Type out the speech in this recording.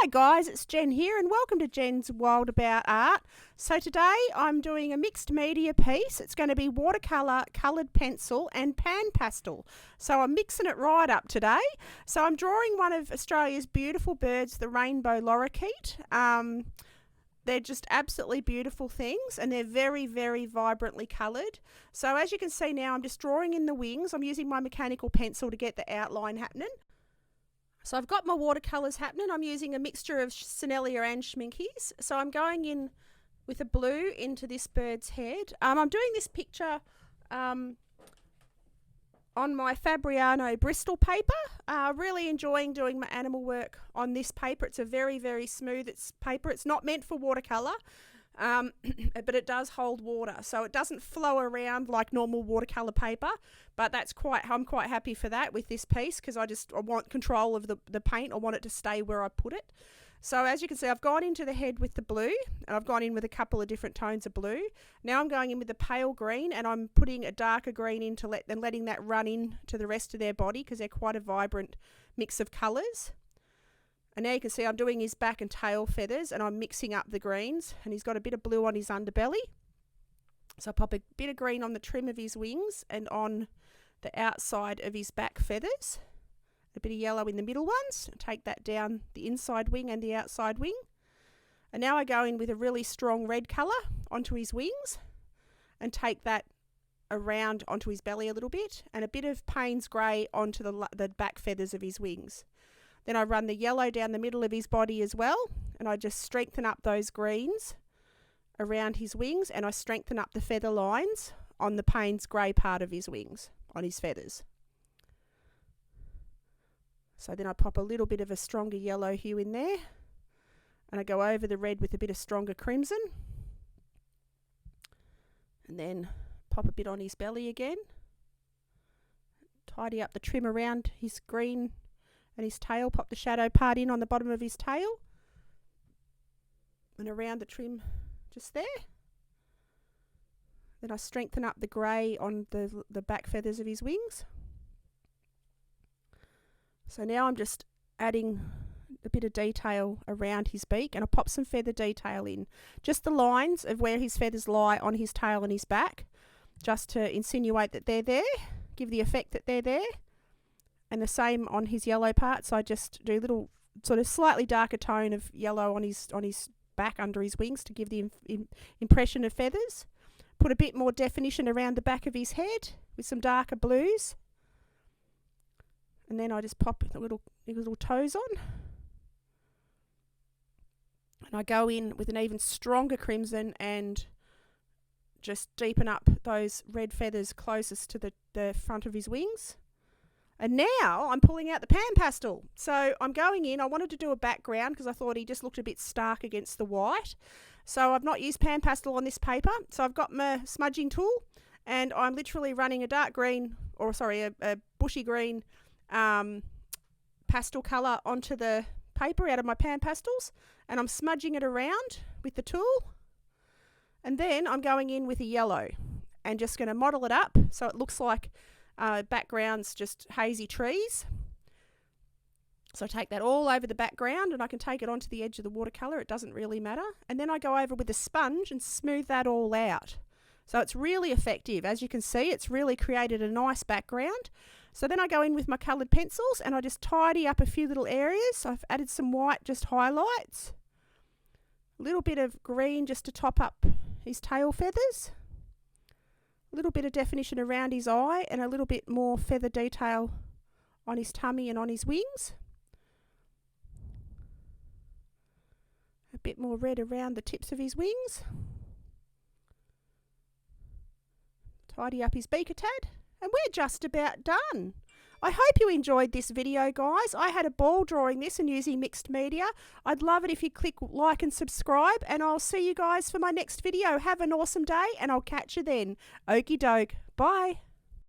Hi guys, it's Jen here and welcome to Jen's World About Art. So today I'm doing a mixed media piece. It's going to be watercolour, coloured pencil and pan pastel. So I'm mixing it right up today. So I'm drawing one of Australia's beautiful birds, the rainbow lorikeet. They're just absolutely beautiful things and they're very, very vibrantly coloured. So as you can see now, I'm just drawing in the wings. I'm using my mechanical pencil to get the outline happening. So I've got my watercolours happening. I'm using a mixture of Sennelier and Schminkies. So I'm going in with a blue into this bird's head. I'm doing this picture on my Fabriano Bristol paper. Really enjoying doing my animal work on this paper. It's a very, very smooth paper. It's not meant for watercolour, but it does hold water. So it doesn't flow around like normal watercolour paper, but I'm quite happy for that with this piece because I want control of the paint. I want it to stay where I put it. So as you can see, I've gone into the head with the blue and I've gone in with a couple of different tones of blue. Now I'm going in with the pale green and I'm putting a darker green in and letting that run in to the rest of their body because they're quite a vibrant mix of colours. And now you can see I'm doing his back and tail feathers and I'm mixing up the greens, and he's got a bit of blue on his underbelly. So I pop a bit of green on the trim of his wings and on the outside of his back feathers. A bit of yellow in the middle ones. Take that down the inside wing and the outside wing. And now I go in with a really strong red colour onto his wings and take that around onto his belly a little bit, and a bit of Payne's grey onto the back feathers of his wings. Then I run the yellow down the middle of his body as well, and I just strengthen up those greens around his wings, and I strengthen up the feather lines on the Payne's grey part of his wings, on his feathers. So then I pop a little bit of a stronger yellow hue in there, and I go over the red with a bit of stronger crimson, and then pop a bit on his belly again. Tidy up the trim around his green and his tail, pop the shadow part in on the bottom of his tail and around the trim just there. Then I strengthen up the grey on the back feathers of his wings. So now I'm just adding a bit of detail around his beak, and I pop some feather detail in. Just the lines of where his feathers lie on his tail and his back, just to insinuate that they're there, give the effect that they're there. And the same on his yellow parts. I just do a little sort of slightly darker tone of yellow on his back under his wings to give the impression of feathers. Put a bit more definition around the back of his head with some darker blues. And then I just pop the little toes on. And I go in with an even stronger crimson and just deepen up those red feathers closest to the front of his wings. And now I'm pulling out the pan pastel. So I'm going in, I wanted to do a background because I thought he just looked a bit stark against the white. So I've not used pan pastel on this paper. So I've got my smudging tool and I'm literally running a dark green, a bushy green pastel colour onto the paper out of my pan pastels, and I'm smudging it around with the tool. And then I'm going in with a yellow and just going to model it up so it looks like background's just hazy trees. So I take that all over the background and I can take it onto the edge of the watercolour. It doesn't really matter. And then I go over with a sponge and smooth that all out. So it's really effective. As you can see, it's really created a nice background. So then I go in with my coloured pencils and I just tidy up a few little areas. So I've added some white, just highlights. A little bit of green just to top up his tail feathers. A little bit of definition around his eye and a little bit more feather detail on his tummy and on his wings. A bit more red around the tips of his wings. Tidy up his beak a tad, and we're just about done. I hope you enjoyed this video, guys. I had a ball drawing this and using mixed media. I'd love it if you click like and subscribe, and I'll see you guys for my next video. Have an awesome day, and I'll catch you then. Okie doke. Bye.